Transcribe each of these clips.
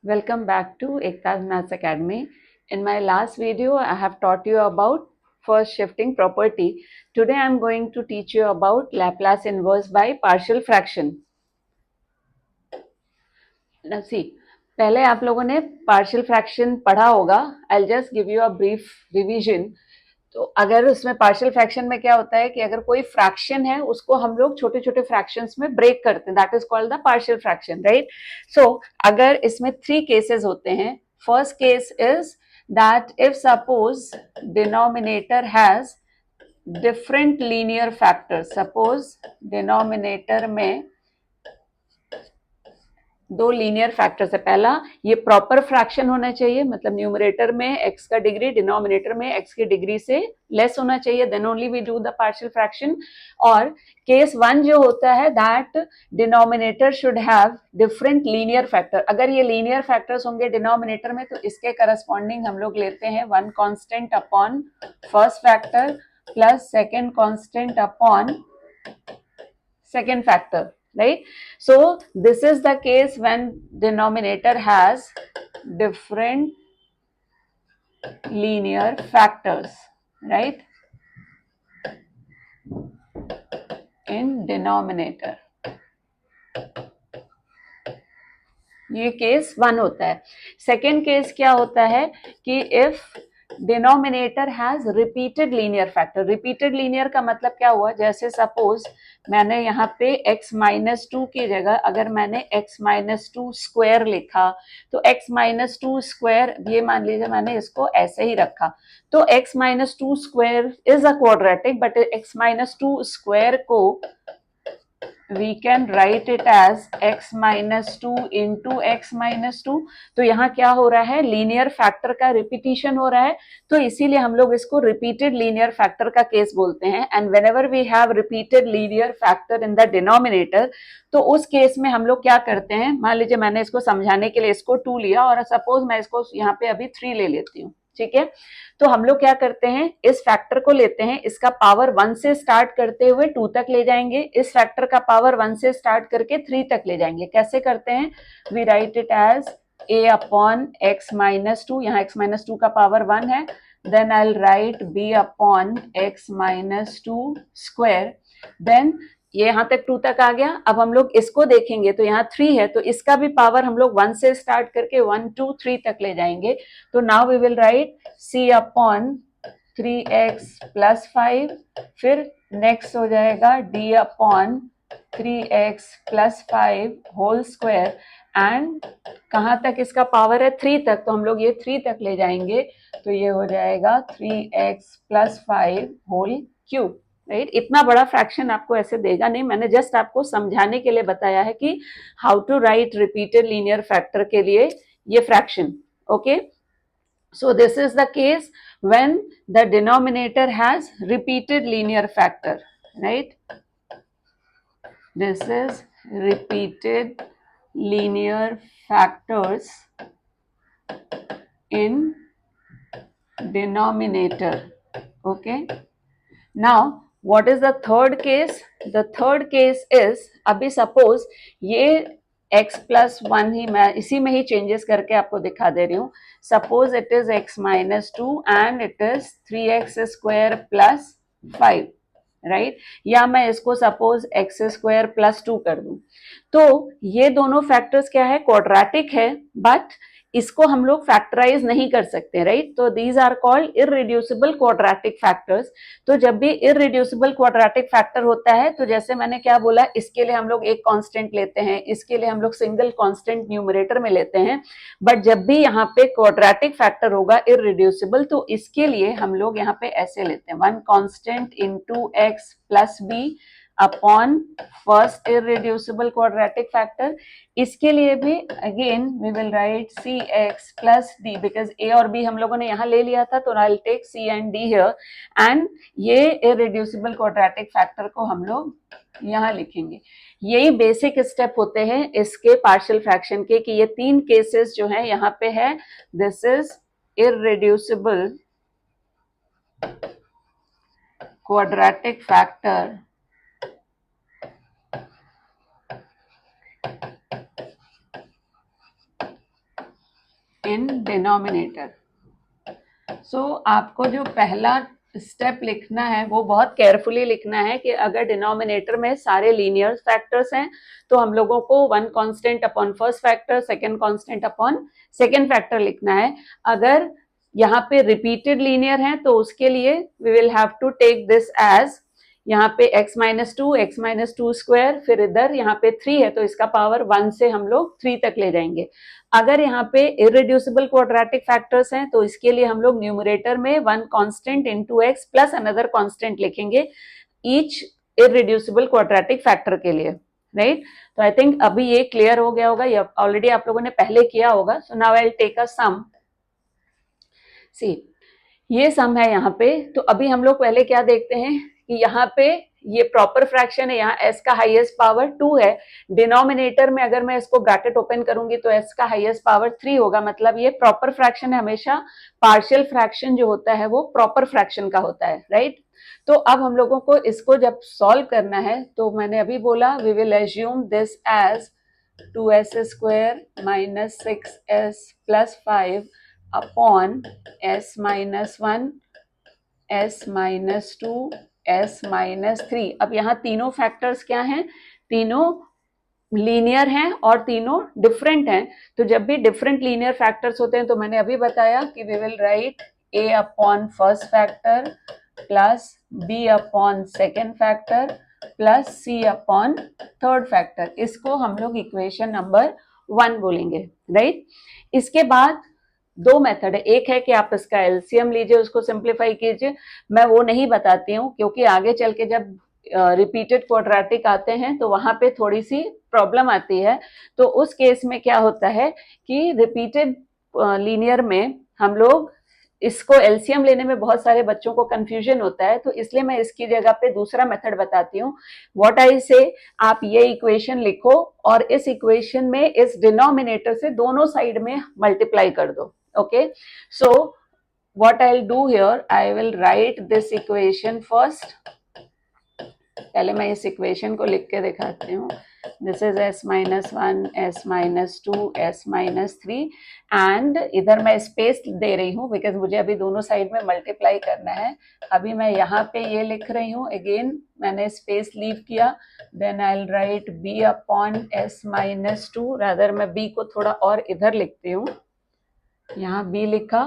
Welcome back to Ekta's Maths Academy. In my last video, I have taught you about first shifting property. Today, I am going to teach you about Laplace inverse by partial fraction. Now see, पहले आप लोगों ने partial fraction पढ़ा होगा. I'll just give you a brief revision. तो अगर उसमें partial fraction में क्या होता है कि अगर कोई फ्रैक्शन है उसको हम लोग छोटे छोटे फ्रैक्शंस में ब्रेक करते हैं, that is called the partial fraction, right. So अगर इसमें 3 केसेस होते हैं. First case is that if suppose denominator has different linear factors. Suppose denominator में दो लीनियर फैक्टर्स है. पहला, ये प्रॉपर फ्रैक्शन होना चाहिए, मतलब न्यूमरेटर में x का डिग्री डिनोमिनेटर में x की डिग्री से लेस होना चाहिए, then only we do the partial fraction. और केस 1 जो होता है that denominator should have different linear factor. अगर ये लीनियर फैक्टर्स होंगे डिनोमिनेटर में तो इसके करस्पॉन्डिंग हम लोग लेते हैं 1 constant upon first factor plus second constant upon second factor, right? So this is the case when denominator has different linear factors, right, in denominator. ये केस 1 होता है. सेकेंड केस क्या होता है कि if denominator has repeated linear factor. Repeated linear का मतलब क्या हुआ, जैसे सपोज मैंने यहाँ पे x-2 की जगह अगर मैंने x-2 स्क्वायर लिखा तो x-2 स्क्वायर, ये मान लीजिए मैंने इसको ऐसे ही रखा, तो x-2 square is a quadratic, but x-2 square को we can write it as x minus 2 into x minus 2. तो यहाँ क्या हो रहा है, लीनियर फैक्टर का रिपीटिशन हो रहा है, तो इसीलिए हम लोग इसको रिपीटेड लीनियर फैक्टर का केस बोलते हैं. And whenever we have repeated linear factor in the denominator, तो उस केस में हम लोग क्या करते हैं, मान लीजिए मैंने इसको समझाने के लिए इसको 2 लिया और सपोज मैं इसको यहाँ पे अभी 3 ले लेती हूँ, ठीक है. तो हम लोग क्या करते हैं, इस फैक्टर को लेते हैं, इसका पावर 1 से स्टार्ट करते हुए 2 तक ले जाएंगे, इस फैक्टर का पावर 1 से स्टार्ट करके 3 तक ले जाएंगे. कैसे करते हैं, we write it as a upon x minus 2. यहाँ x माइनस 2 का पावर 1 है, then I will write b upon x minus 2 square. Then ये यहाँ तक 2 तक आ गया. अब हम लोग इसको देखेंगे तो यहाँ 3 है, तो इसका भी पावर हम लोग 1 से स्टार्ट करके 1 2 3 तक ले जाएंगे. तो now we will write c upon 3x plus 5. फिर नेक्स्ट हो जाएगा d upon 3x plus 5 whole square. And कहाँ तक इसका पावर है, 3 तक, तो हम लोग ये 3 तक ले जाएंगे, तो ये हो जाएगा 3x plus 5 whole cube, right. इतना बड़ा फ्रैक्शन आपको ऐसे देगा नहीं, मैंने जस्ट आपको समझाने के लिए बताया है कि how to write repeated linear factor के लिए ये fraction. Okay, so this is the case when the denominator has repeated linear factor, right? This is repeated linear factors in denominator. Okay, now what is the third case? The third case is, अभी suppose ये x plus 1 ही मैं इसी में ही changes करके आपको दिखा दे रही हूँ. Suppose it is x minus 2 and it is 3x square plus 5, right. या मैं इसको सपोज x स्क्वायर प्लस 2 कर दूं, तो ये दोनों फैक्टर्स क्या है, क्वाड्रेटिक है, बट इसको हम लोग फैक्टराइज नहीं कर सकते, राइट. तो these are called irreducible quadratic factors. तो जब भी इररिड्यूसिबल क्वाड्रेटिक फैक्टर होता है, तो जैसे मैंने क्या बोला, इसके लिए हम लोग एक कांस्टेंट लेते हैं, इसके लिए हम लोग सिंगल कांस्टेंट न्यूमरेटर में लेते हैं, बट जब भी यहाँ पे क्वाड्रेटिक फैक्टर होगा इररिड्यूसिबल, तो इसके लिए हम लोग यहाँ पे ऐसे लेते हैं 1 constant into x plus b upon first irreducible quadratic factor. इसके लिए भी again we will write C X plus D, because A और बी हम लोगों ने यहाँ ले लिया था, तो I will take C and D here. And ये इररिड्यूसिबल क्वाड्रेटिक फैक्टर को हम लोग यहाँ लिखेंगे. यही बेसिक स्टेप होते हैं इसके पार्शियल फ्रैक्शन के, कि ये 3 केसेस जो हैं यहाँ पे है. This is irreducible quadratic factor in denominator. So आपको जो पहला स्टेप लिखना है वो बहुत केयरफुली लिखना है कि अगर डिनोमिनेटर में सारे लीनियर फैक्टर्स हैं तो हम लोगों को one constant upon first factor, second constant upon second factor लिखना है। अगर यहाँ पे रिपीटेड लीनियर है तो उसके लिए we will have to take this as यहाँ पे x माइनस टू स्क्वायर, फिर इधर यहाँ पे 3 है तो इसका पावर 1 से हम लोग 3 तक ले जाएंगे। अगर यहाँ पे इररिड्यूसिबल क्वाड्रेटिक फैक्टर्स हैं तो इसके लिए हम लोग न्यूमरेटर में one constant into x plus another constant लिखेंगे ईच इररिड्यूसिबल क्वाड्रेटिक फैक्टर के लिए, राइट। तो आई थिंक अभी ये क्लियर हो गया होगा, या ऑलरेडी आप लोगों ने पहले किया होगा। So now I will take a sum. See, ये सम है यहाँ पे। तो अभी हम लोग पहले क्या देखते हैं कि यहाँ पे ये प्रॉपर फ्रैक्शन है, यहाँ s का हाईएस्ट पावर 2 है। डिनोमिनेटर में अगर मैं इसको ब्रैकेट ओपन करूंगी तो s का हाईएस्ट पावर 3 होगा, मतलब ये प्रॉपर फ्रैक्शन है। हमेशा पार्शियल फ्रैक्शन जो होता है वो प्रॉपर फ्रैक्शन का होता है, राइट। तो अब हम लोगों को इसको जब सॉल्व करना है तो मैंने अभी बोला we will assume this as 2s square minus 6s plus 5 upon s minus 1, s minus 2, s minus 3। अब यहाँ तीनों फैक्टर्स क्या हैं? तीनों लीनियर हैं और तीनों डिफरेंट हैं। तो जब भी डिफरेंट लीनियर फैक्टर्स होते हैं तो मैंने अभी बताया कि we will write a upon first factor plus b upon second factor plus c upon third factor. इसको हम लोग इक्वेशन नंबर 1 बोलेंगे, राइट। इसके बाद दो मेथड है, एक है कि आप इसका एलसीएम लीजिए, उसको सिंप्लीफाई कीजिए। मैं वो नहीं बताती हूँ क्योंकि आगे चल के जब रिपीटेड क्वाड्रेटिक आते हैं तो वहां पे थोड़ी सी प्रॉब्लम आती है। तो उस केस में क्या होता है कि रिपीटेड लीनियर में हम लोग इसको एलसीएम लेने में बहुत सारे बच्चों को कंफ्यूजन होता है, तो इसलिए मैं इसकी जगह पे दूसरा मेथड बताती हूँ। व्हाट आई से, आप ये इक्वेशन लिखो और इस इक्वेशन में इस डिनोमिनेटर से दोनों साइड में मल्टीप्लाई कर दो। Okay, so what I'll do here, I will write this equation first. पहले मैं इस इक्वेशन को लिख के दिखाती हूँ। This is s minus 1, s minus 2, s minus 3 and इधर मैं स्पेस दे रही हूँ बिकॉज मुझे अभी दोनों साइड में मल्टीप्लाई करना है। अभी मैं यहाँ पे ये लिख रही हूँ, अगेन मैंने स्पेस लीव किया। Then I will write b upon s minus 2, rather मैं b को थोड़ा और इधर लिखती हूँ, यहाँ b लिखा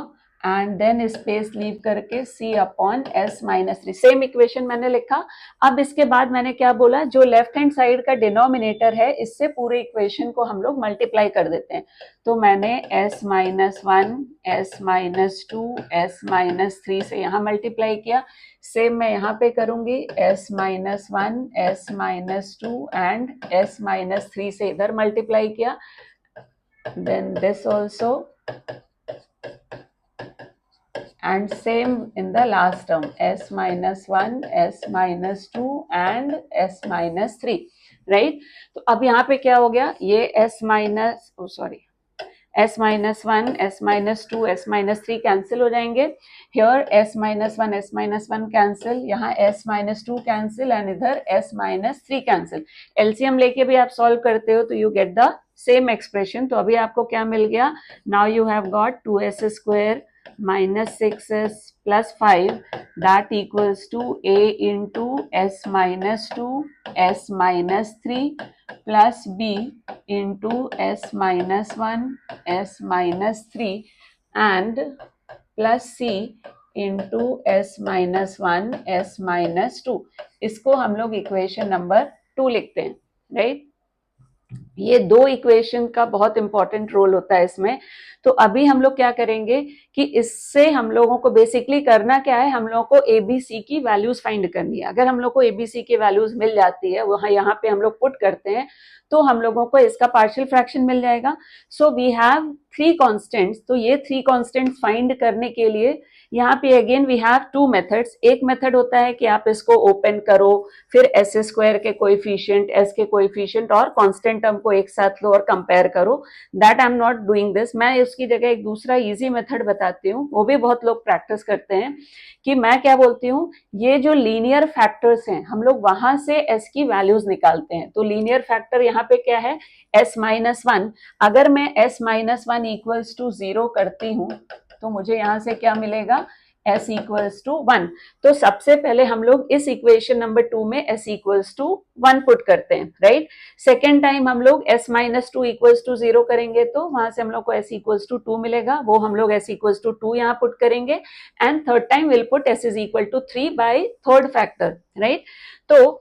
एंड देन स्पेस लीव करके c upon s minus 3। Same equation मैंने लिखा। अब इसके बाद मैंने क्या बोला, जो लेफ्ट हैंड साइड का डिनोमिनेटर है इससे पूरे इक्वेशन को हम लोग मल्टीप्लाई कर देते हैं। तो मैंने s minus 1, s minus 2, s minus 3 से यहाँ मल्टीप्लाई किया। सेम मैं यहाँ पे करूंगी, s minus 1, s minus 2 and s minus 3 से इधर मल्टीप्लाई किया। Then this also and same in the last term, s minus 1, s minus 2 and s minus 3, right। तो अब यहाँ पे क्या हो गया, ये s minus s minus 1, s minus 2, s minus 3 cancel हो जाएंगे। here s minus 1, s minus 1 cancel, यहाँ s minus 2 कैंसिल एंड इधर s minus 3 कैंसिल। एलसीएम लेके भी आप सॉल्व करते हो तो you get the same expression. तो अभी आपको क्या मिल गया, now you have got 2s square minus 6s plus 5 that equals to a into s minus 2, s minus 3 plus b into s minus 1, s minus 3 and plus c into s minus 1, s minus 2। इसको हम लोग equation number 2 लिखते हैं, right. ये दो equation का बहुत important role होता है इसमें। तो अभी हम लोग क्या करेंगे कि इससे हम लोगों को बेसिकली करना क्या है, हम लोगों को एबीसी की वैल्यूज फाइंड करनी है। अगर हम लोग को एबीसी की वैल्यूज मिल जाती है, वहाँ यहाँ पे हम लोग पुट करते हैं तो हम लोगों को इसका पार्शियल फ्रैक्शन मिल जाएगा। So we have 3 constants. तो ये 3 कांस्टेंट्स फाइंड करने के लिए यहाँ पे अगेन वी हैव 2 मेथड्स। एक मेथड होता है कि आप इसको ओपन करो, फिर एस स्क्वायर के कोएफिशिएंट, एस के कोएफिशिएंट और कांस्टेंट टर्म को एक साथ लो और कंपेयर करो, that I am not doing this. मैं उसकी जगह एक दूसरा इजी मेथड बताती हूँ, वो भी बहुत लोग प्रैक्टिस करते हैं, कि मैं क्या बोलती हूँ, ये जो लीनियर फैक्टर्स हैं हम लोग वहां से एस की वैल्यूज निकालते हैं। तो लीनियर फैक्टर यहाँ पे क्या है, एस माइनस वन। अगर मैं S minus one equals to 0 करती हूँ तो मुझे यहाँ से क्या मिलेगा, s इक्वल्स टू 1। तो सबसे पहले हम लोग इस इक्वेशन नंबर 2 में s इक्वल्स टू 1 पुट करते हैं, राइट। सेकेंड टाइम हम लोग s minus two equals to 0 करेंगे तो वहां से हम लोग को s इक्वल्स टू 2 मिलेगा, वो हम लोग s इक्वल्स टू 2 यहाँ पुट करेंगे। And third time will put s is equal to 3 by third factor, right. तो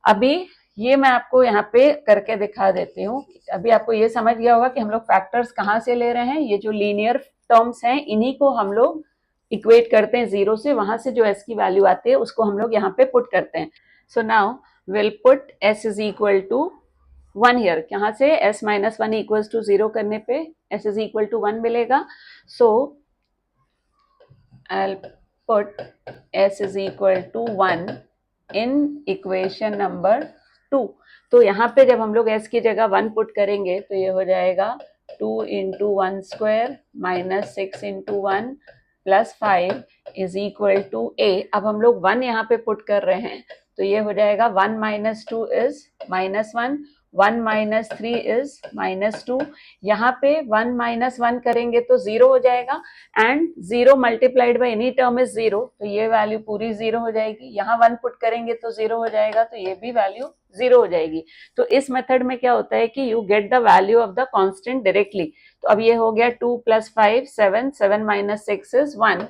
अभी ये मैं आपको यहाँ पे करके दिखा देती हूँ। अभी आपको ये समझ गया होगा कि हम लोग फैक्टर्स कहाँ से ले रहे हैं, ये जो लीनियर टर्म्स हैं इन्हीं को हम लोग इक्वेट करते हैं 0 से, वहां से जो s की वैल्यू आती है उसको हम लोग यहाँ पे पुट करते हैं। So now will put s is equal to 1 here. यहाँ से s माइनस 1 इक्वल्स टू 0 करने पे s इज इक्वल टू 1 मिलेगा। So I put s is equal to 1 in equation number 2। तो यहाँ पे जब हम लोग s की जगह 1 पुट करेंगे तो ये हो जाएगा 2 into 1 square minus 6 into 1 plus 5 is equal to a। अब हम लोग 1 यहाँ पे पुट कर रहे हैं तो ये हो जाएगा 1 minus 2 is minus 1, 1 minus 3 is minus 2। यहाँ पे 1 माइनस 1 करेंगे तो 0 हो जाएगा, and 0 multiplied by any term is 0, तो ये वैल्यू पूरी 0 हो जाएगी। यहाँ 1 पुट करेंगे तो 0 हो जाएगा, तो ये भी वैल्यू 0 हो जाएगी। तो इस मेथड में क्या होता है कि you get the value of the constant directly. तो अब ये हो गया 2 प्लस 5 7, 7 माइनस 6 इज 1,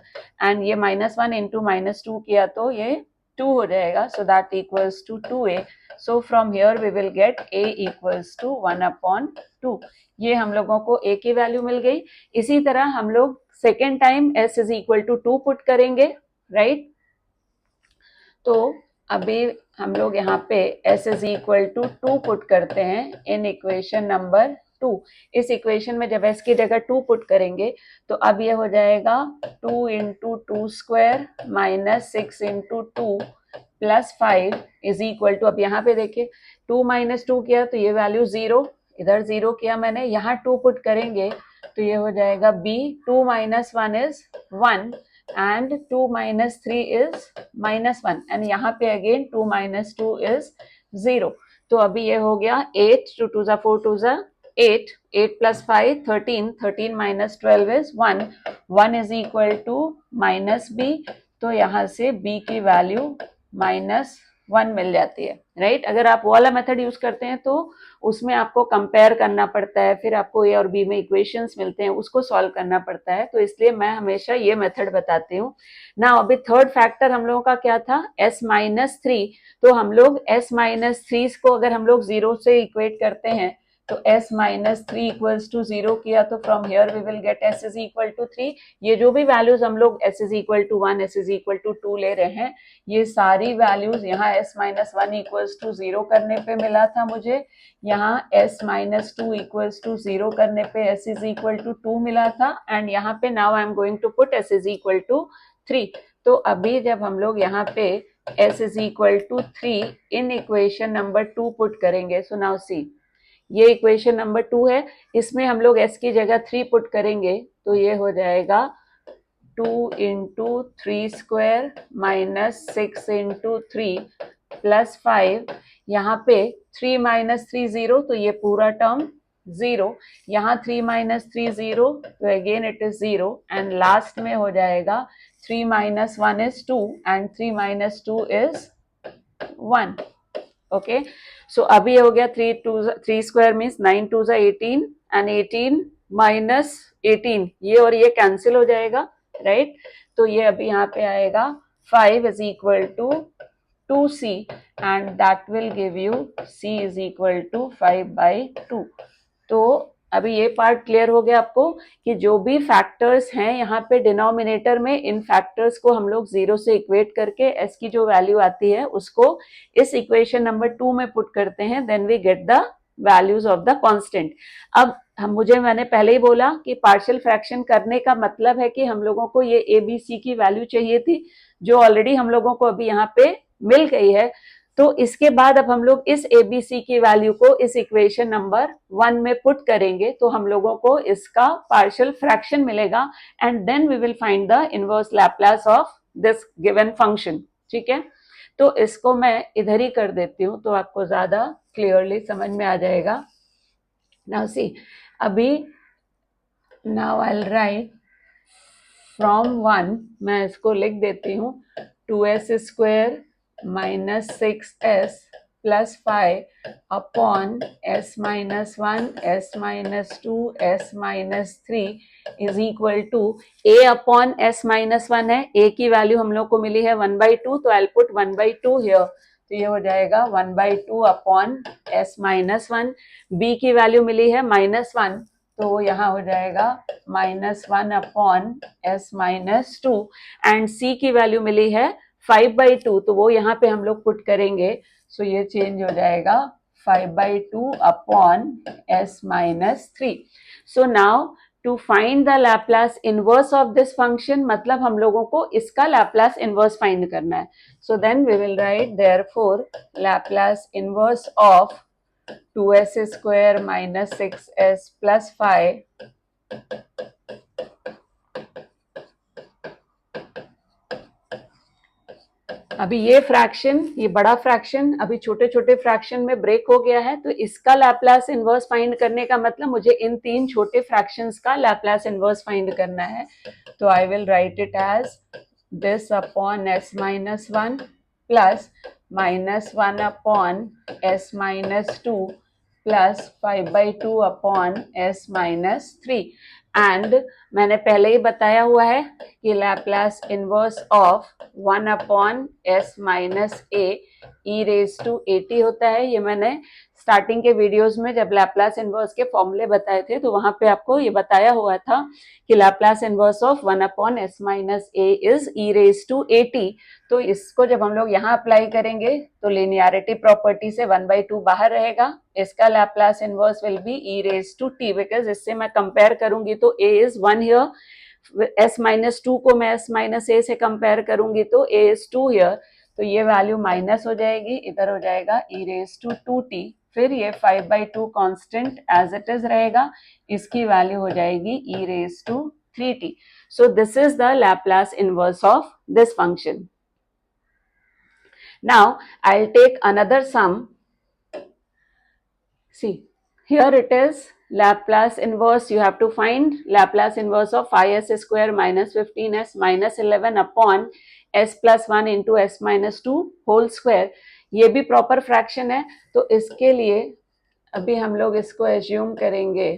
एंड ये माइनस 1 इंटू माइनस 2 किया तो ये 2 हो जाएगा। So that equals to 2a। So from here we will get a equals to 1/2। ये हम लोगों को a की वैल्यू मिल गई। इसी तरह हम लोग second time s is equal to 2 put करेंगे, राइट। तो अभी हम लोग यहाँ पे s is equal to 2 put करते हैं इन इक्वेशन नंबर 2। इस इक्वेशन में जब s की जगह 2 पुट करेंगे तो अब ये हो जाएगा 2 into 2 square minus 6 into 2 plus 5 is equal to, अब यहाँ पे देखिए 2 माइनस 2 किया तो ये वैल्यू 0, इधर 0 किया मैंने, यहाँ 2 पुट करेंगे तो ये हो जाएगा b। 2 minus 1 is 1 and 2 minus 3 is minus 1, and यहाँ पे again 2 minus 2 is 0। तो अभी ये हो गया 8, 2 2 4 2 8, 8 plus 5 13, 13 minus 12 is 1, 1 is equal to minus b। तो यहाँ से b की वैल्यू -1 मिल जाती है, राइट। अगर आप वो वाला मेथड यूज करते हैं तो उसमें आपको कंपेयर करना पड़ता है, फिर आपको ए और बी में इक्वेशंस मिलते हैं, उसको सॉल्व करना पड़ता है। तो इसलिए मैं हमेशा ये मेथड बताती हूँ ना। अभी थर्ड फैक्टर हम लोगों का क्या था, s माइनस 3। तो हम लोग s माइनस 3 को अगर हम लोग 0 से इक्वेट करते हैं तो s माइनस 3 इक्वल्स टू 0 किया तो from here we will get s is equal to 3। ये जो भी वैल्यूज हम लोग s is equal to 1, s is equal to 2 ले रहे हैं, ये सारी वैल्यूज यहाँ s माइनस 1 इक्वल्स टू 0 करने पे मिला था मुझे, यहाँ s माइनस 2 इक्वल्स टू 0 करने पे s इज इक्वल टू 2 मिला था, एंड यहाँ पे now I am going to put s is equal to 3। तो अभी जब हम लोग यहाँ पे s is equal to 3 in equation number 2 put करेंगे, सो नाउ सी ये इक्वेशन नंबर 2 है, इसमें हम लोग s की जगह 3 पुट करेंगे तो ये हो जाएगा 2 into 3 square minus 6 into 3 plus 5। यहाँ पे 3 माइनस 3 0, तो ये पूरा टर्म 0, यहाँ 3 माइनस 3 0, तो again it is 0, and last में हो जाएगा 3 माइनस 1 इज 2 एंड 3 माइनस 2 इज 1। ओके, सो अभी हो गया 3 स्क्वायर मीन्स 9 2 18, एंड 18 माइनस 18 ये और ये कैंसिल हो जाएगा, राइट। तो ये अभी यहाँ पे आएगा 5 is equal to 2c, and that will give you c is equal to 5/2। तो अभी ये पार्ट क्लियर हो गया आपको कि जो भी फैक्टर्स हैं यहाँ पे डिनोमिनेटर में, इन फैक्टर्स को हम लोग 0 से इक्वेट करके s की जो वैल्यू आती है उसको इस इक्वेशन नंबर 2 में पुट करते हैं, then we get the values of the constant. अब मैंने पहले ही बोला कि पार्शियल फ्रैक्शन करने का मतलब है कि हम लोगों को ये a b c की वैल्यू चाहिए थी, जो ऑलरेडी हम लोगों को अभी यहाँ पे मिल गई है। तो इसके बाद अब हम लोग इस ABC की वैल्यू को इस इक्वेशन नंबर 1 में पुट करेंगे तो हम लोगों को इसका पार्शियल फ्रैक्शन मिलेगा and then we will find the inverse Laplace of this given function. ठीक है, तो इसको मैं इधर ही कर देती हूँ तो आपको ज्यादा क्लियरली समझ में आ जाएगा। नाउ सी, अभी now I will write from 1, मैं इसको लिख देती हूँ 2s square minus 6s plus 5 upon s minus 1 s minus 2 s minus 3 is equal to a upon s minus 1 है, a की वैल्यू हम लोग को मिली है 1/2 तो आई पुट 1/2 हियर, तो ये हो जाएगा 1/2 अपॉन s माइनस 1। b की वैल्यू मिली है -1 तो यहाँ हो जाएगा -1 upon s minus 2 and c की वैल्यू मिली है 5/2 तो वो यहाँ पे हम लोग पुट करेंगे, सो ये चेंज हो जाएगा 5/2 upon s minus 3। So now to find the Laplace inverse of this function, मतलब हम लोगों को इसका लैप्लास इनवर्स फाइंड करना है। So then we will write therefore Laplace inverse of 2s square minus 6s plus 5 अभी ये फ्रैक्शन, ये बड़ा फ्रैक्शन अभी छोटे छोटे फ्रैक्शन में ब्रेक हो गया है, तो इसका लैप्लास इनवर्स फाइंड करने का मतलब मुझे इन 3 छोटे फ्रैक्शंस का लैप्लास इनवर्स फाइंड करना है। तो I will write it as this upon s minus 1 plus -1 upon s minus 2 plus 5/2 upon s minus 3 and मैंने पहले ही बताया हुआ है कि Laplace inverse of 1 upon s minus a e raise to 80 होता है। ये मैंने स्टार्टिंग के वीडियोस में जब लैप्लास इनवर्स के फॉर्मूले बताए थे तो वहां पे आपको ये बताया हुआ था कि Laplace inverse of 1 upon s minus a is e raise to 80। तो इसको जब हम लोग यहाँ अप्लाई करेंगे तो लिनियरिटी प्रॉपर्टी से 1/2 बाहर रहेगा, इसका Laplace inverse will be e raise to t, because इससे मैं कंपेयर करूंगी तो a is 1 here, s minus 2 को मैं s माइनस a से कंपेयर करूंगी तो a इज 2 हियर, तो ये वैल्यू माइनस हो जाएगी, इधर हो जाएगा e रेज टू 2t, फिर ये 5/2 कांस्टेंट एज इट इज रहेगा, इसकी वैल्यू हो जाएगी e raise to 3t। So this is the Laplace inverse of this function. Now I'll take another sum. See, here it is Laplace inverse. You have to find Laplace inverse of 5s square minus 15s minus 11 upon s plus 1 into s minus 2 whole square. ये भी proper fraction है, तो इसके लिए अभी हम लोग इसको एज्यूम करेंगे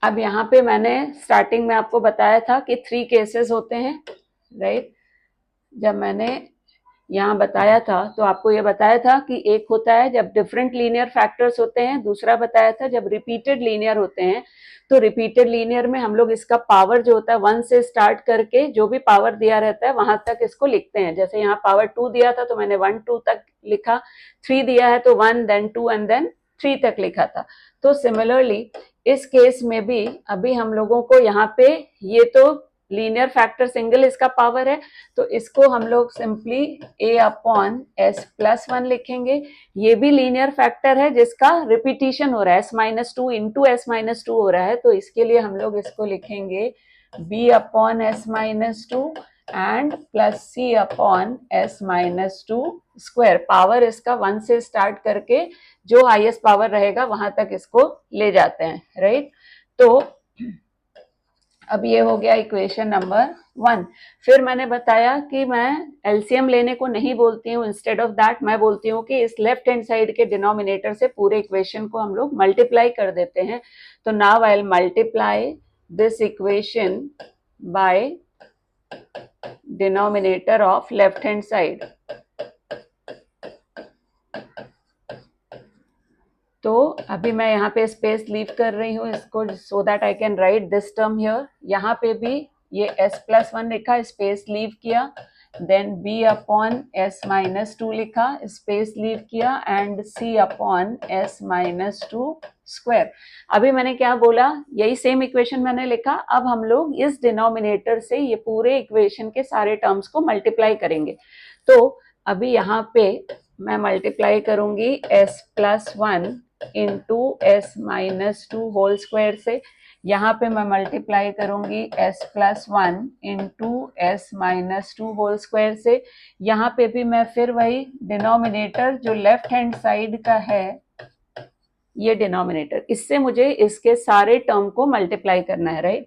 अब यहाँ पे मैंने स्टार्टिंग में आपको बताया था कि 3 केसेस होते हैं, राइट। जब मैंने यहाँ बताया था तो आपको ये बताया था कि एक होता है जब डिफरेंट लीनियर फैक्टर्स होते हैं, दूसरा बताया था जब रिपीटेड लीनियर होते हैं। तो रिपीटेड लीनियर में हम लोग इसका पावर जो होता है 1 से स्टार्ट करके जो भी पावर दिया रहता है वहां तक इसको लिखते हैं। जैसे यहाँ पावर 2 दिया था तो मैंने 1 2 तक लिखा, 3 दिया है तो 1 देन 2 एंड देन 3 तक लिखा था। तो सिमिलरली इस केस में भी अभी हम लोगों को यहाँ पे ये तो लीनियर फैक्टर सिंगल इसका पावर है, तो इसको हम लोग simply a upon s plus 1 लिखेंगे। ये भी लीनियर फैक्टर है जिसका रिपीटिशन हो रहा है, s minus 2 into s minus 2 हो रहा है, तो इसके लिए हम लोग इसको लिखेंगे b upon s minus 2 and plus c upon s minus 2 square. Power इसका 1 से स्टार्ट करके जो हाईएस्ट पावर रहेगा वहां तक इसको ले जाते हैं, राइट। तो अब ये हो गया इक्वेशन नंबर 1। फिर मैंने बताया कि मैं एलसीएम लेने को नहीं बोलती हूँ, इंस्टेड ऑफ दैट मैं बोलती हूँ कि इस लेफ्ट हैंड साइड के डिनोमिनेटर से पूरे इक्वेशन को हम लोग मल्टीप्लाई कर देते हैं। तो now I will multiply this equation by denominator of left hand side. तो अभी मैं यहाँ पे स्पेस लीव कर रही हूँ इसको, so that I can write this term here. यहाँ पे भी ये s प्लस 1 लिखा, स्पेस लीव किया, then b upon s minus two लिखा, स्पेस लीव किया, and c upon s minus two square. अभी मैंने क्या बोला, यही सेम इक्वेशन मैंने लिखा। अब हम लोग इस डिनोमिनेटर से ये पूरे इक्वेशन के सारे टर्म्स को मल्टीप्लाई करेंगे। तो अभी यहाँ पे मैं मल्टीप्लाई करूंगी s plus one into S minus two whole square से, यहाँ पे मैं मल्टीप्लाई करूंगी s plus one into S minus two whole square से। यहाँ पे भी मैं फिर वही डिनोमिनेटर जो लेफ्ट हैंड साइड का है, ये डिनोमिनेटर, इससे मुझे इसके सारे टर्म को मल्टीप्लाई करना है, राइट।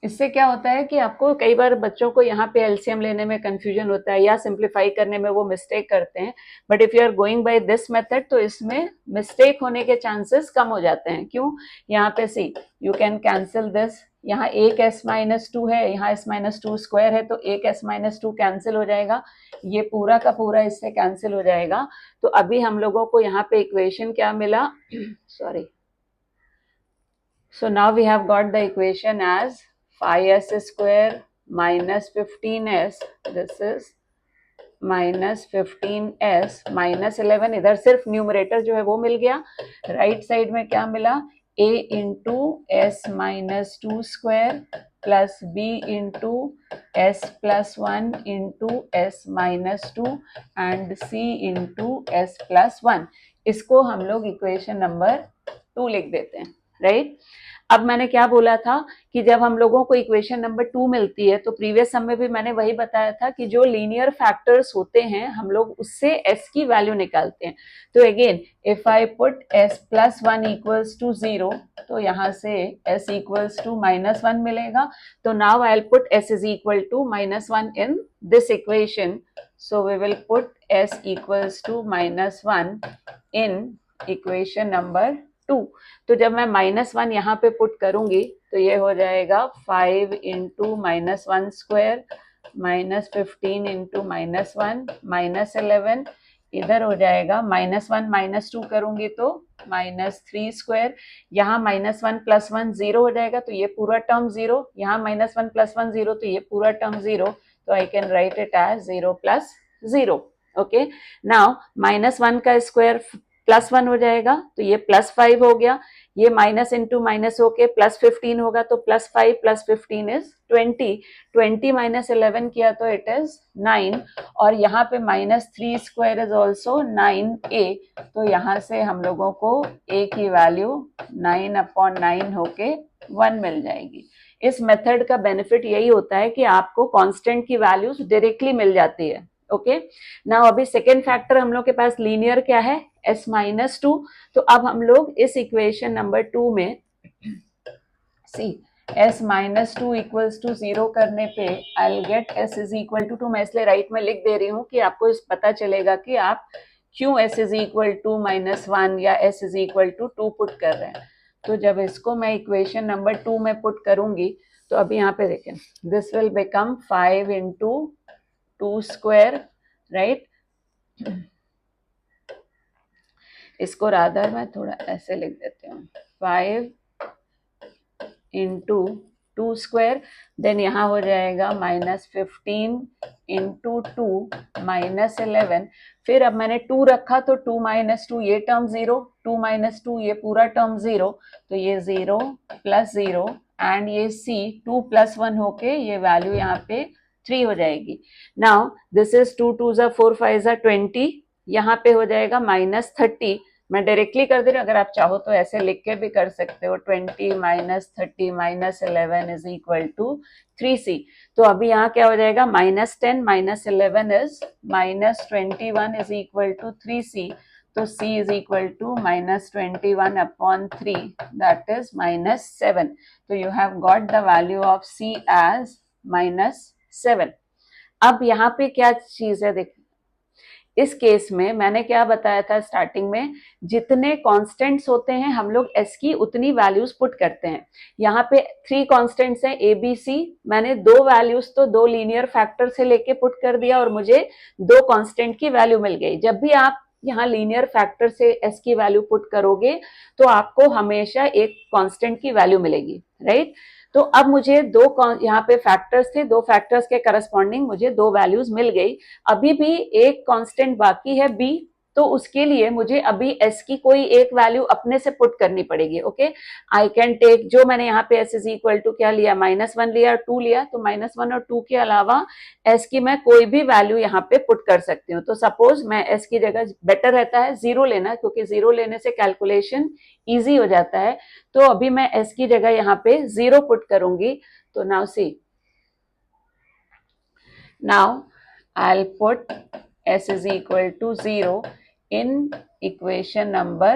इससे क्या होता है कि आपको कई बार बच्चों को यहाँ पे एलसीएम लेने में कंफ्यूजन होता है या सिंप्लीफाई करने में वो मिस्टेक करते हैं, but if you are going by this method तो इसमें मिस्टेक होने के चांसेस कम हो जाते हैं। क्यों? यहाँ पे सी यू कैन कैंसिल दिस, यहाँ एक s माइनस टू है, यहाँ s माइनस टू स्क्वायर है, तो एक s माइनस टू कैंसिल हो जाएगा, ये पूरा का पूरा इससे कैंसिल हो जाएगा। तो अभी हम लोगों को यहाँ पे इक्वेशन क्या मिला, sorry, so now we have got the equation as 5s square minus 15s, this is minus 15s minus 11, इधर सिर्फ न्यूमरेटर जो है वो मिल गया। राइट साइड में क्या मिला, a into S minus two square plus b into S plus one into S minus to and c into S plus one. इसको हम लोग इक्वेशन नंबर 2 लिख देते हैं, राइट। अब मैंने क्या बोला था कि जब हम लोगों को इक्वेशन नंबर 2 मिलती है तो प्रीवियस सम में भी मैंने वही बताया था कि जो लीनियर फैक्टर्स होते हैं हम लोग उससे s की वैल्यू निकालते हैं। तो again if I put s plus one equals to 0, तो यहाँ से s equals to minus one मिलेगा। तो now I will put s is equal to minus one in this equation, so we will put s equals to minus one in equation number 2। तो जब मैं minus one यहाँ पे put करूंगी तो ये हो जाएगा 5 into minus one square minus 15 into minus one minus 11, इधर हो जाएगा माइनस वन माइनस टू करूंगी तो माइनस थ्री स्क्वायर, यहाँ minus one plus one zero हो जाएगा तो ये पूरा टर्म जीरो, यहाँ minus one plus one zero तो ये पूरा टर्म जीरो, तो I can write it as 0 plus 0। Okay, now minus one का स्क्वायर प्लस वन हो जाएगा तो ये प्लस 5 हो गया, ये माइनस इंटू माइनस होके प्लस 15 होगा, तो प्लस 5 प्लस 15 इज 20, 20 माइनस 11 किया तो इट इज 9, और यहाँ पे minus three square is also 9a, तो यहाँ से हम लोगों को a की वैल्यू 9 अपॉन 9 होके 1 मिल जाएगी। इस मेथड का बेनिफिट यही होता है कि आपको कांस्टेंट की वैल्यूज डायरेक्टली मिल जाती है। ओके, नाउ अभी सेकेंड फैक्टर हम लोग के पास लीनियर क्या है, s माइनस टू। तो अब हम लोग इस इक्वेशन नंबर 2 में see s minus two equals to 0 करने पे I will get s is equal to 2। मैं इसलिए राइट में लिख दे रही हूँ कि आपको इस पता चलेगा कि आप क्यों s is equal to minus one या s is equal to 2 put कर रहे हैं। तो जब इसको मैं इक्वेशन नंबर 2 में पुट करूंगी तो अभी यहाँ पे देखें, this will become 5 into 2 square, right. इसको रादर मैं थोड़ा ऐसे लिख देती हूँ, 5 इंटू 2 स्क्वायर, देन यहाँ हो जाएगा माइनस 15 इंटू 2 माइनस 11, फिर अब मैंने 2 रखा तो 2 माइनस 2 ये टर्म 0, 2 माइनस 2 ये पूरा टर्म 0, तो ये 0 प्लस 0 एंड ये c 2 प्लस 1 होके ये वैल्यू यहाँ पे 3 हो जाएगी। नाउ दिस इज 2 2 जा 4 5 जा 20, यहाँ पे हो जाएगा माइनस 30। मैं डायरेक्टली कर दे रही हूँ, अगर आप चाहो तो ऐसे लिख के भी कर सकते हो, 20 minus 30 minus 11 is equal to 3c। तो अभी यहाँ क्या हो जाएगा, minus 10 minus 11 is minus 21 is equal to 3c, तो c is equal to minus 21 upon 3, that is minus 7। तो you have got the value of c as minus 7। अब यहाँ पे क्या चीज है, देखिए इस केस में मैंने क्या बताया था स्टार्टिंग में, जितने कांस्टेंट्स होते हैं हम लोग s की उतनी वैल्यूज पुट करते हैं। यहाँ पे 3 कांस्टेंट्स हैं a b c, मैंने 2 वैल्यूज तो 2 लीनियर फैक्टर से लेके पुट कर दिया और मुझे 2 कांस्टेंट की वैल्यू मिल गई। जब भी आप यहाँ लीनियर फैक्टर से s की वैल्यू पुट करोगे तो आपको हमेशा एक कांस्टेंट की वैल्यू मिलेगी, राइट। तो अब मुझे यहाँ पे फैक्टर्स थे, दो फैक्टर्स के करस्पॉन्डिंग मुझे दो वैल्यूज मिल गई। अभी भी एक कांस्टेंट बाकी है बी, तो उसके लिए मुझे अभी एस की कोई एक वैल्यू अपने से पुट करनी पड़ेगी। ओके, आई कैन टेक, जो मैंने यहाँ पे एस इज इक्वल टू क्या लिया, -1 लिया, 2 लिया, तो -1 और 2 के अलावा एस की मैं कोई भी वैल्यू यहाँ पे पुट कर सकती हूँ। तो सपोज मैं एस की जगह, बेटर रहता है 0 लेना, क्योंकि 0 लेने से कैलकुलेशन ईजी हो जाता है। तो अभी मैं एस की जगह यहाँ पे 0 पुट करूंगी। तो now see, now I will put s is equal to 0 in equation number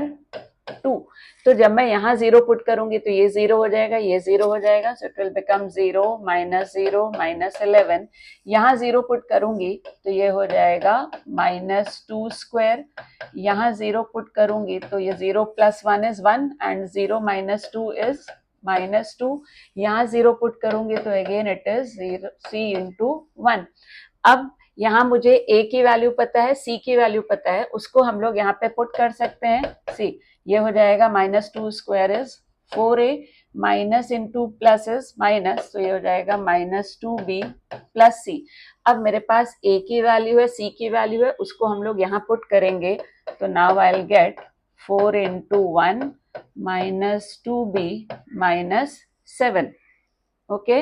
2। तो जब मैं यहाँ 0 पुट करूंगी तो ये 0 हो जाएगा, ये 0 हो जाएगा, so it will become 0 -0 -11। यहाँ 0 पुट करूंगी तो ये हो जाएगा -2 स्क्वायर। यहाँ 0 पुट करूंगी तो ये 0 + 1 is 1 and 0 - 2 is -2। यहाँ 0 पुट करूंगी तो अगेन इट इज 3 × 1। अब यहाँ मुझे a की वैल्यू पता है, c की वैल्यू पता है, उसको हम लोग यहाँ पे पुट कर सकते हैं। c ये हो जाएगा -2 square is 4a, minus into plus is minus, तो ये हो जाएगा -2b + c। अब मेरे पास a की वैल्यू है, c की वैल्यू है, उसको हम लोग यहाँ पुट करेंगे। तो now I will get 4 × 1 -2b -7। Okay,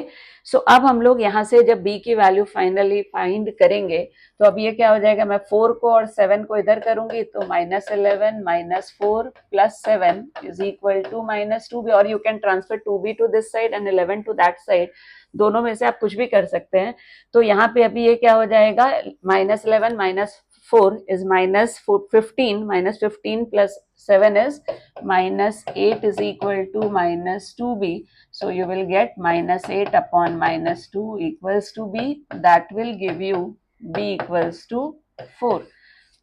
so अब हम लोग यहाँ से जब b की वैल्यू फाइनली फाइंड करेंगे, तो अब ये क्या हो जाएगा, मैं 4 को और 7 को इधर करूंगी तो -11 -4 + 7 इज इक्वल टू -2b, और you can transfer 2b to this side and 11 to that side, दोनों में से आप कुछ भी कर सकते हैं। तो यहाँ पे अभी ये क्या हो जाएगा, -11 - 4 is -15, -15 + 7 is -8 is equal to -2b. So you will get -8 upon -2 equals to b. That will give you b equals to 4.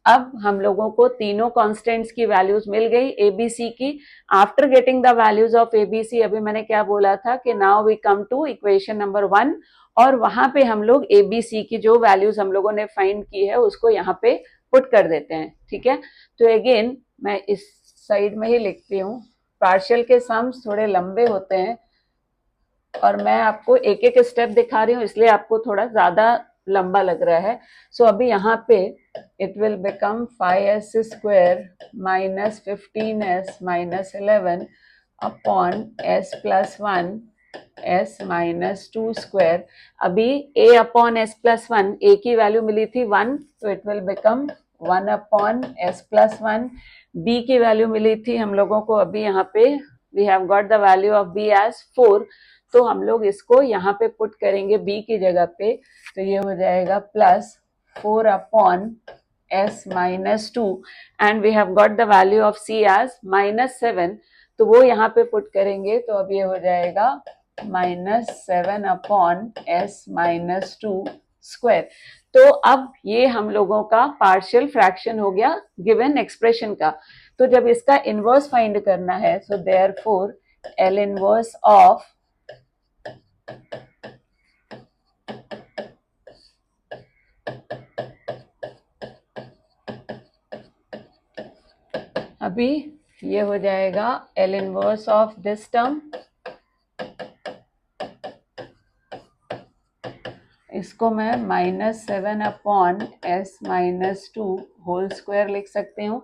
अब हम लोगों को तीनों कांस्टेंट्स की वैल्यूज मिल गई ए बी सी की। After getting the values of A B C, अभी मैंने क्या बोला था कि now we come to equation number 1, और वहां पे हम लोग ए बी सी की जो वैल्यूज हम लोगों ने फाइंड की है उसको यहाँ पे पुट कर देते हैं। ठीक है, तो अगेन मैं इस साइड में ही लिखती हूँ। पार्शियल के सम्स थोड़े लंबे होते हैं और मैं आपको एक एक स्टेप दिखा रही हूँ, इसलिए आपको थोड़ा ज्यादा लंबा लग रहा है। सो अभी यहाँ पे it will become 5s² -15s -11 upon s + 1 s -2 square. अभी a अपॉन s + 1, a की वैल्यू मिली थी 1, तो it will become 1 upon s + 1। b की वैल्यू मिली थी हम लोगों को, अभी यहाँ पे we have got the value of b as 4, तो हम लोग इसको यहाँ पे पुट करेंगे b की जगह पे, तो ये हो जाएगा +4 upon s -2 and we have got the value of c as -7, तो वो यहाँ पे पुट करेंगे, तो अब ये हो जाएगा -7 अपॉन s -2 स्क्वायर। तो अब ये हम लोगों का पार्शियल फ्रैक्शन हो गया गिवन एक्सप्रेशन का। तो जब इसका इनवर्स फाइंड करना है, so therefore L inverse of अभी ये हो जाएगा L inverse of this term, इसको मैं -7 अपॉन s -2 होल स्क्वायर लिख सकती हूँ।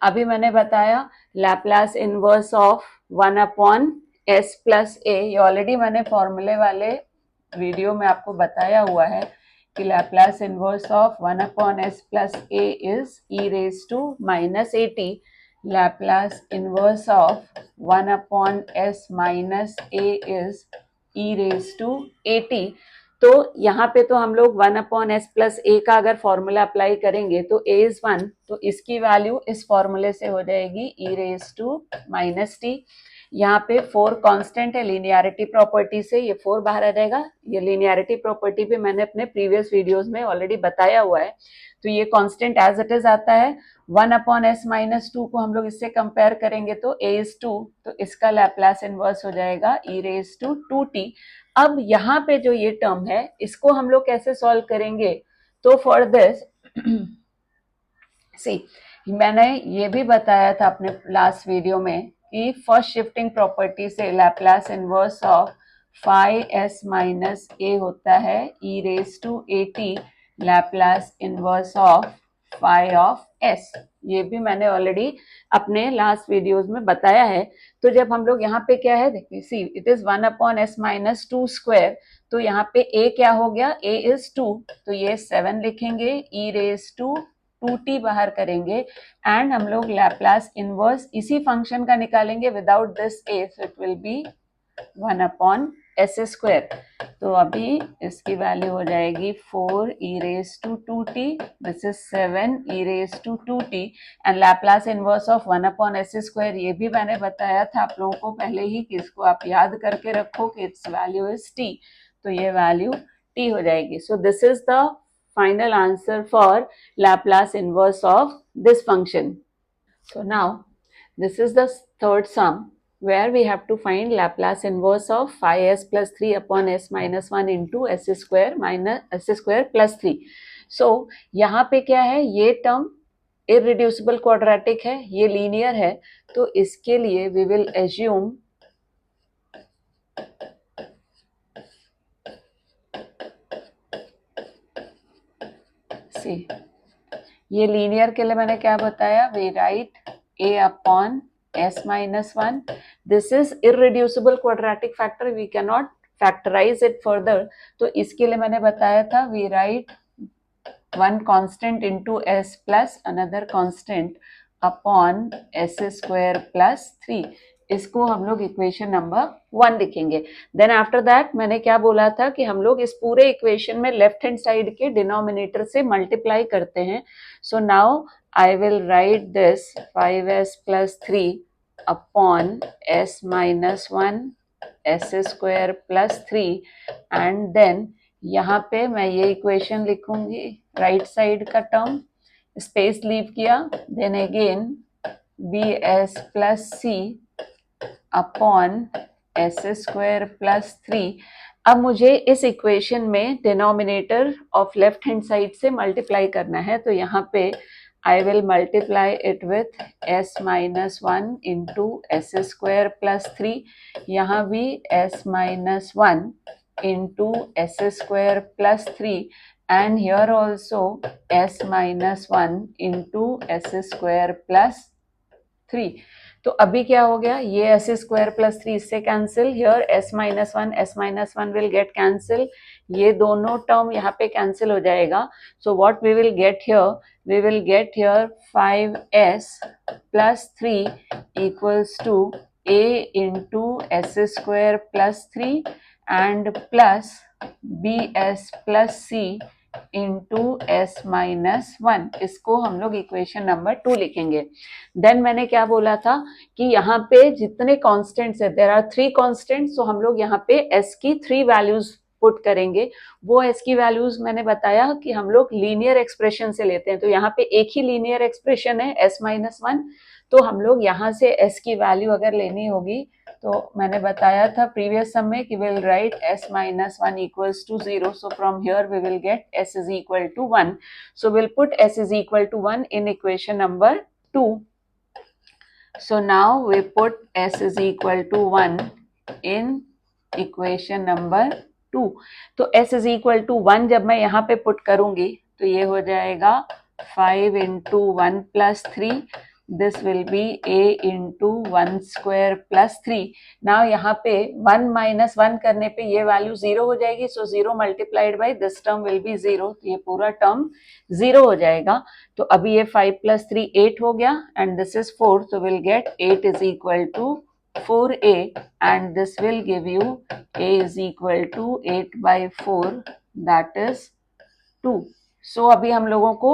अभी मैंने बताया Laplace inverse of 1 upon s + a, ये ऑलरेडी मैंने फॉर्मूले वाले वीडियो में आपको बताया हुआ है कि Laplace inverse of 1 upon s + a is e⁻⁻⁸. Laplace inverse of 1 upon s - a is e⁻⁸. तो यहाँ पे तो हम लोग 1 अपॉन s + a का अगर फॉर्मूला अप्लाई करेंगे तो a इज 1, तो इसकी वैल्यू इस फॉर्मूले से हो जाएगी e⁻⁻t। यहाँ पे 4 कांस्टेंट है, लीनियरिटी प्रॉपर्टी से ये 4 बाहर आ जाएगा। ये लीनियरिटी प्रॉपर्टी भी मैंने अपने प्रीवियस वीडियोस में ऑलरेडी बताया हुआ है। तो ये कांस्टेंट एज इट इज आता है। 1 अपॉन s -2 को हम लोग इससे कंपेयर करेंगे तो a is 2, तो इसका लैप्लास इनवर्स हो जाएगा e⁻²t। अब यहाँ पे जो ये टर्म है इसको हम लोग कैसे सॉल्व करेंगे, तो फॉर दिस सी मैंने ये भी बताया था अपने लास्ट वीडियो में कि फर्स्ट शिफ्टिंग प्रॉपर्टी से Laplace inverse of phi S minus A होता है e raise to A T Laplace inverse of phi of S. ये भी मैंने ऑलरेडी अपने लास्ट वीडियोस में बताया है। तो जब हम लोग यहाँ पे क्या है देखिए, see it is 1/s minus 2 square, तो यहाँ पे a क्या हो गया, a इज 2, तो ये 7 लिखेंगे, e रेज टू 2t बाहर करेंगे एंड हम लोग लैप्लास इनवर्स इसी फंक्शन का निकालेंगे without this a, so it will be 1/s square. तो अभी इसकी वैल्यू हो जाएगी 4 e raise to 2t, this is 7 e raise to 2t and Laplace inverse of 1/s square, ये भी मैंने बताया था आप लोगों को पहले ही कि इसको आप याद करके रखो कि इट्स वैल्यू इज t, तो ये वैल्यू t हो जाएगी। सो this is the final answer for Laplace inverse of this function. So now this is the third sum where we have to find Laplace inverse of phi s plus 3 upon s minus 1 into s square minus s square plus 3. So यहाँ पे क्या है, ये term irreducible quadratic है, ये linear है, तो इसके लिए we will assume see ये लीनियर के लिए मैंने क्या बताया, we write a upon s minus 1. This is irreducible quadratic factor, we cannot factorize it further. तो इसके लिए मैंने बताया था we write one constant into s plus another constant upon s square plus 3. इसको हम लोग इक्वेशन नंबर 1 लिखेंगे। देन आफ्टर दैट मैंने क्या बोला था कि हम लोग इस पूरे इक्वेशन में लेफ्ट हैंड साइड के डिनोमिनेटर से मल्टीप्लाई करते हैं। So now I will right this 5s plus 3 upon s minus 1 s square plus 3 and then यहाँ पे मैं ये इक्वेशन लिखूंगी, राइट साइड का टर्म स्पेस लीव किया, then again bs plus c upon S square plus 3। अब मुझे इस इक्वेशन में denominator of left hand side से मल्टीप्लाई करना है, तो यहाँ पे I will multiply it with s minus 1 into S square plus 3, यहाँ भी s minus 1 into s square plus 3 and here also s minus 1 into s square plus 3. तो अभी क्या हो गया, ये s square plus 3 इससे cancel, here s minus 1 will get cancel, ये दोनों टर्म यहाँ पे कैंसिल हो जाएगा. So what we will get here, we will get here 5s plus 3 equals to a into s square plus 3 and plus bs plus c into S minus 1. इसको हम लोग equation number 2 लिखेंगे. Then मैंने क्या बोला था कि यहाँ पे जितने कॉन्स्टेंट्स है, देयर आर 3 कॉन्स्टेंट्स, तो हम लोग यहाँ पे एस की 3 वैल्यूज पुट करेंगे. वो एस की वैल्यूज मैंने बताया कि हम लोग लीनियर एक्सप्रेशन से लेते हैं, तो यहाँ पे एक ही लीनियर एक्सप्रेशन है एस माइनस 1, तो हम लोग यहाँ से एस की वैल्यू अगर लेनी होगी तो मैंने बताया था प्रीवियस सम में कि will write s minus 1 equals to 0. So from here we will get s is equal to 1. So we'll put s is equal to 1 in equation number 2. So now we put s is equal to 1 in equation number 2. तो s is equal to 1 जब मैं यहाँ पे put करूंगी तो ये हो जाएगा 5 into 1 plus 3. This will be a into 1 square plus 3. Now यहाँ पे 1 minus 1 करने पे ये वैल्यू 0 हो जाएगी, so 0 multiplied by this term will be 0. तो ये पूरा टर्म 0 हो जाएगा. तो अभी ये 5 plus 3 8 हो गया and this is 4, so we'll get 8 is equal to 4a and this will give you a is equal to 8 by 4, that is 2. सो अभी हम लोगों को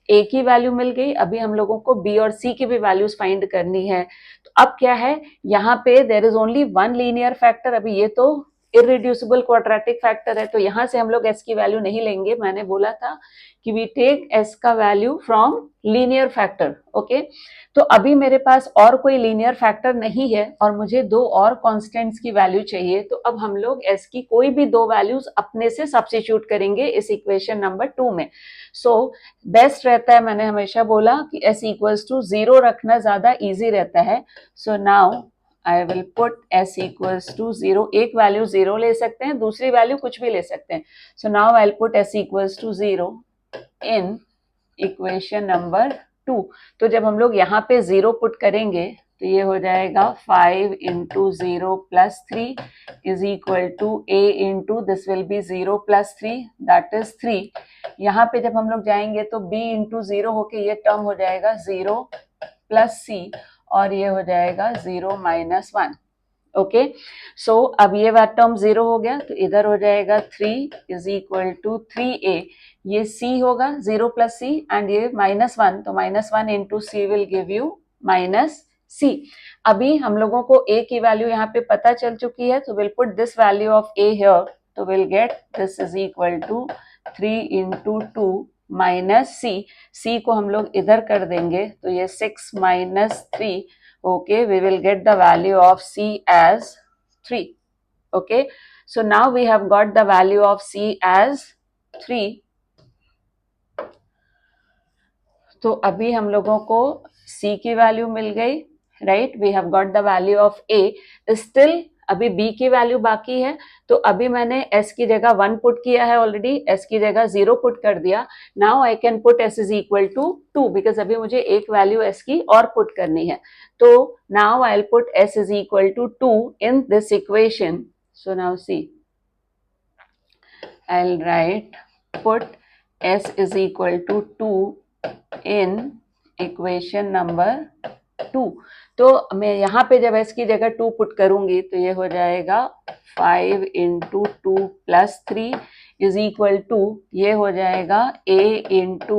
a की वैल्यू मिल गई, अभी हम लोगों को b और c की भी वैल्यूज फाइंड करनी है. तो अब क्या है, यहाँ पे there is only one linear factor, अभी ये तो इररिड्यूसिबल क्वाड्रेटिक फैक्टर है, तो यहाँ से हम लोग s की वैल्यू नहीं लेंगे. मैंने बोला था कि वी टेक s का value from linear factor. Okay, तो अभी मेरे पास और कोई लीनियर फैक्टर नहीं है और मुझे दो और कांस्टेंट्स की वैल्यू चाहिए. तो अब हम लोग s की कोई भी दो वैल्यूज अपने से सब्स्टिट्यूट करेंगे इस इक्वेशन नंबर 2 में. सो बेस्ट रहता है, मैंने हमेशा बोला कि s इक्वल्स टू 0 रखना ज्यादा इजी रहता है. So now I will put s equals to 0. एक वैल्यू 0 ले सकते हैं, दूसरी वैल्यू कुछ भी ले सकते हैं. So now I'll put s equals to 0 in equation number 2. तो जब हम लोग यहाँ पे 0 पुट करेंगे तो ये हो जाएगा 5 into 0 plus 3 is equal to a into this will be 0 plus 3 that is 3. यहाँ पे जब हम लोग जाएंगे तो b into 0 होके ये टर्म हो जाएगा 0 plus c और ये हो जाएगा 0 minus 1. ओके, सो अब ये वाला टर्म 0 हो गया तो इधर हो जाएगा 3 is equal to 3a. ये c होगा 0 plus c and ये -1, तो -1 into c will give you minus c. अभी हम लोगों को a की वैल्यू यहाँ पे पता चल चुकी है, तो we'll put this value of a here. तो we'll get this is equal to 3 into 2 minus c को हम लोग इधर कर देंगे तो ये 6 minus 3. Okay, we will get the value of c as 3. Okay, so now we have got the value of c as 3. तो अभी हम लोगों को c की वैल्यू मिल गई, right. We have got the value of a. Still अभी b की वैल्यू बाकी है, तो अभी मैंने s की जगह 1 पुट किया है ऑलरेडी, s की जगह 0 पुट कर दिया. Now I can put s is equal to 2 because अभी मुझे एक वैल्यू s की और पुट करनी है. तो now I will put s is equal to 2 in this equation. So now see, I will write put s is equal to 2 in equation number 2. तो मैं यहाँ पे जब s की जगह 2 पुट करूंगी तो ये हो जाएगा 5 into 2 plus 3 is equal to ये हो जाएगा a into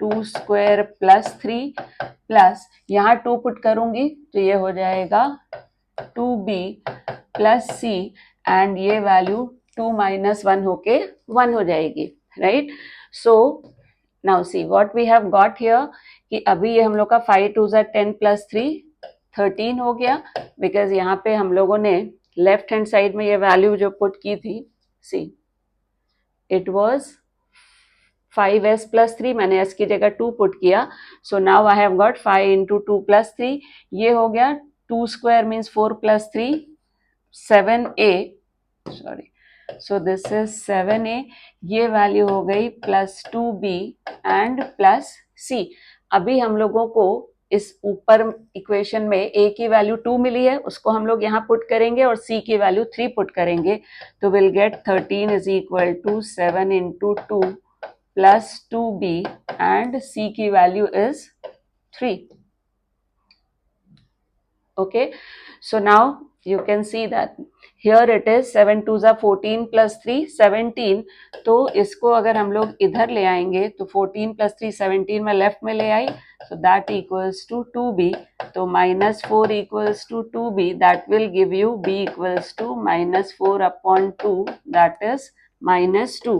2 square plus 3 plus यहाँ 2 पुट करूंगी तो ये हो जाएगा 2b plus c and ये वैल्यू 2 minus 1 होके 1 हो जाएगी, right. So now see what we have got here कि अभी ये हम लोग का 5 2 10 plus 3 13 हो गया, बिकॉज यहाँ पे हम लोगों ने लेफ्ट हैंड साइड में ये वैल्यू जो पुट की थी, see it was 5s plus 3, मैंने s की जगह 2 पुट किया. सो now I have got 5 into 2 plus 3. ये हो गया 2 square means 4 plus 3 7a, sorry. So this is 7a. ये वैल्यू हो गई plus 2b and plus c. अभी हम लोगों को इस ऊपर इक्वेशन में a की वैल्यू 2 मिली है, उसको हम लोग यहाँ पुट करेंगे और c की वैल्यू 3 पुट करेंगे. तो will get 13 is equal to 7 into 2 plus 2b and c की value is 3. Okay, so now you can see that here it is 7 2 जा 14 plus 3 17. तो इसको अगर हम लोग इधर ले आएंगे तो 14 plus 3 17 में लेफ्ट में ले आई, so that equals to 2b. तो minus 4 equals to 2b, that will give you b equals to minus 4 upon 2, that is minus 2.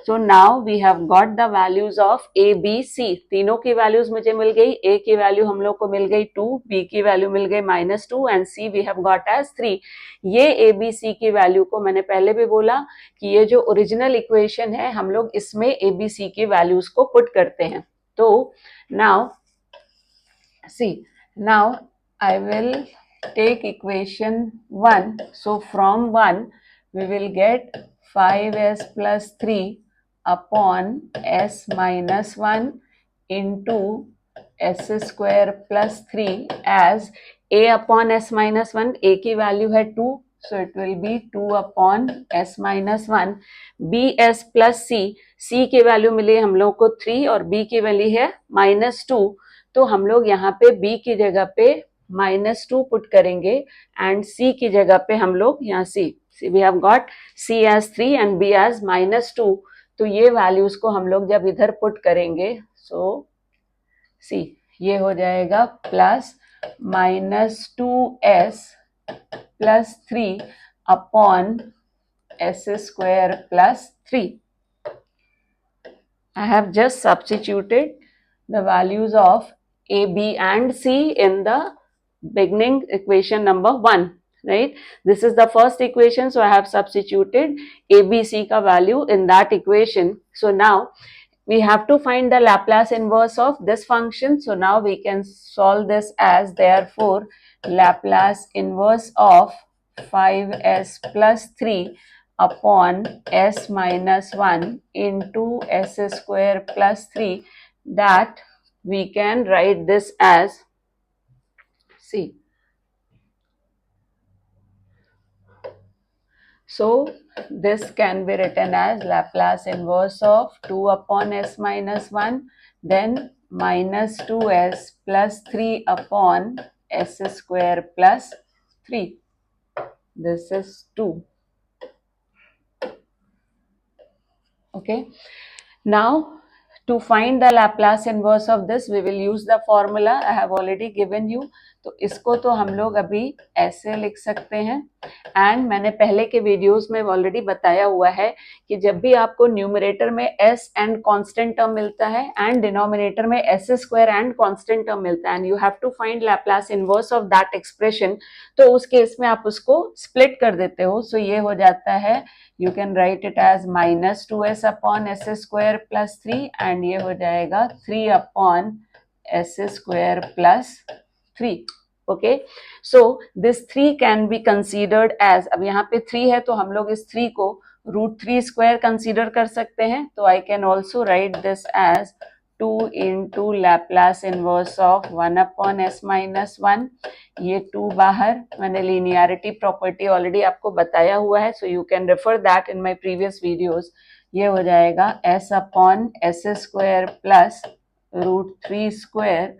So now we have got the values of a, b, c. तीनों की values मुझे मिल गई. a की value हम लोग को मिल गई 2, b की वैल्यू मिल गई -2 and c we have got as 3. ये a, b, c की वैल्यू को मैंने पहले भी बोला कि ये जो ओरिजिनल इक्वेशन है हम लोग इसमें a, b, c की वैल्यूज को पुट करते हैं. तो now see, now I will take equation 1. So from 1 we will get 5s plus 3 upon s minus 1 into s square plus 3 as a upon s minus 1. a की value है 2, so it will be 2 upon s minus 1. bs plus c, c की value मिली हम लोग को 3 और b की value है -2. तो हम लोग यहाँ पे b की जगह पे -2 पुट करेंगे एंड c की जगह पे हम लोग यहाँ c we have got c as 3 and b as -2. तो ये वैल्यूज को हम लोग जब इधर पुट करेंगे सो सी ये हो जाएगा plus -2s plus 3 upon s square plus 3. I have just substituted the values of a, b and c in the beginning equation number 1, right? This is the first equation, so I have substituted a, b, c ka value in that equation. So now we have to find the Laplace inverse of this function. So now we can solve this as, therefore, Laplace inverse of 5s plus 3 upon s minus 1 into s square plus 3, that we can write this as, see, so this can be written as Laplace inverse of 2 upon s minus 1, then minus 2s plus 3 upon s square plus 3. This is 2. Okay. Now, to find the Laplace inverse of this, we will use the formula I have already given you. तो इसको तो हम लोग अभी ऐसे लिख सकते हैं, एंड मैंने पहले के वीडियोस में ऑलरेडी बताया हुआ है कि जब भी आपको न्यूमरेटर में s एंड कांस्टेंट टर्म मिलता है एंड डिनोमिनेटर में s square and constant term मिलता है and you have to find Laplace inverse of that expression, तो उस केस में आप उसको स्प्लिट कर देते हो. सो ये हो जाता है, you can write it as minus 2s upon s square plus 3 and ये हो जाएगा 3 upon s square plus 3. Okay, so this 3 can be considered as, अब यहाँ पे 3 है तो हम लोग इस 3 को √3 square consider कर सकते हैं. तो I can also write this as 2 into Laplace inverse of 1 upon s minus 1. ये 2 बाहर, मैंने linearity property ऑलरेडी आपको बताया हुआ है, so you can refer that in my previous videos. ये हो जाएगा s upon s square plus √3 square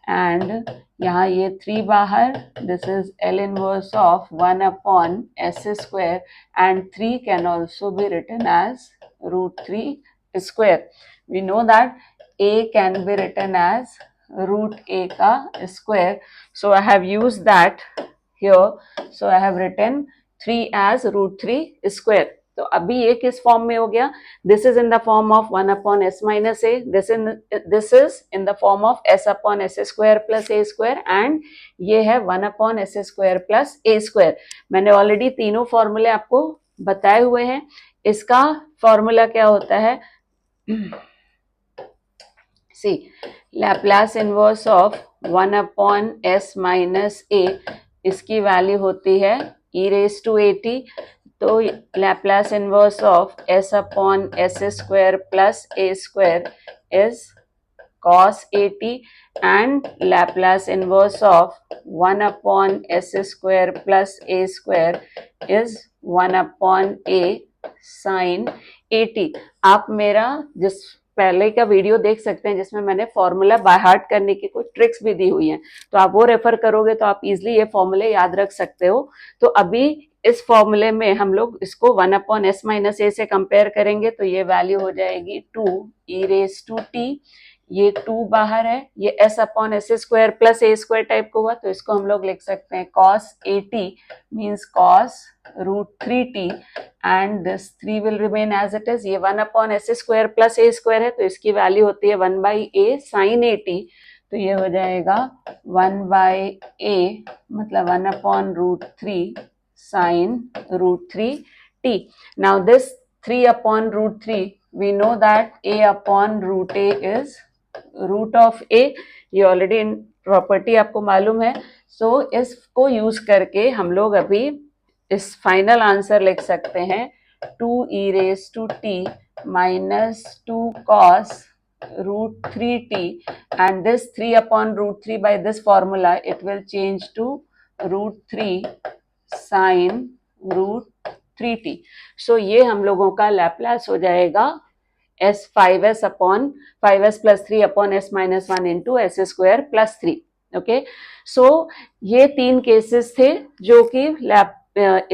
and यहाँ ये 3 बाहर, this is L inverse of 1 upon s square and 3 can also be written as √3 square. We know that a can be written as root a ka square. So I have used that here. So I have written 3 as √3 square. तो अभी ये किस form में हो गया? This is in the form of 1 upon s minus a. This is in the form of s upon s square plus a square and ये है 1 upon s square plus a square. मैंने already तीनों फॉर्मूले आपको बताए हुए हैं. इसका फॉर्मूला क्या होता है? See, Laplace inverse of 1 upon s minus a, इसकी वैल्यू होती है e raised to at. तो Laplace inverse of s upon s square plus a square is cos at and Laplace inverse of 1 upon s square plus a square is 1 upon a sin at. आप मेरा जिस पहले का video देख सकते हैं जिसमें मैंने फॉर्मूला बाय हार्ट करने की कुछ ट्रिक्स भी दी हुई हैं, तो आप वो रेफर करोगे तो आप इजीली ये फॉर्मूले याद रख सकते हो. तो अभी इस फॉर्मूले में हम लोग इसको 1 अपॉन s माइनस a से कंपेयर करेंगे तो ये वैल्यू हो जाएगी 2 e रेज टू t. ये 2 बाहर है, ये s upon s square plus a square type को हुआ, तो इसको हम लोग लिख सकते हैं cos at means cos √3t and this 3 will remain as it is. ये 1 upon s square plus a square है तो इसकी वैल्यू होती है 1 by a sin at. तो ये हो जाएगा 1 by a मतलब 1 upon √3 sin √3t. Now this 3 upon √3, we know that a upon √a is root of a. ये ऑलरेडी इन प्रॉपर्टी आपको मालूम है. सो इसको यूज करके हम लोग अभी इस फाइनल आंसर लिख सकते हैं 2 e raised to t minus 2 cos √3t and this 3 upon √3 by this formula it will change to √3 sin √3t. सो ये हम लोगों का लैप्लास हो जाएगा s 5s upon 5s plus 3 upon s minus 1 into s square plus 3. Okay, सो ये 3 cases थे जो कि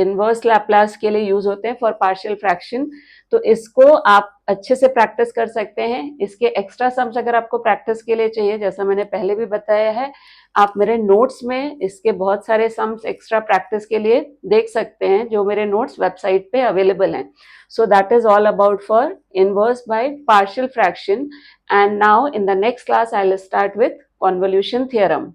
इनवर्स लैप्लास के लिए यूज होते हैं फॉर पार्शियल फ्रैक्शन. तो इसको आप अच्छे से प्रैक्टिस कर सकते हैं। इसके एक्स्ट्रा सम्स अगर आपको प्रैक्टिस के लिए चाहिए, जैसा मैंने पहले भी बताया है, आप मेरे नोट्स में इसके बहुत सारे सम्स एक्स्ट्रा प्रैक्टिस के लिए देख सकते हैं, जो मेरे नोट्स वेबसाइट पे अवेलेबल हैं। So that is all about for inverse by partial fraction. And now in the next class, I'll start with convolution theorem.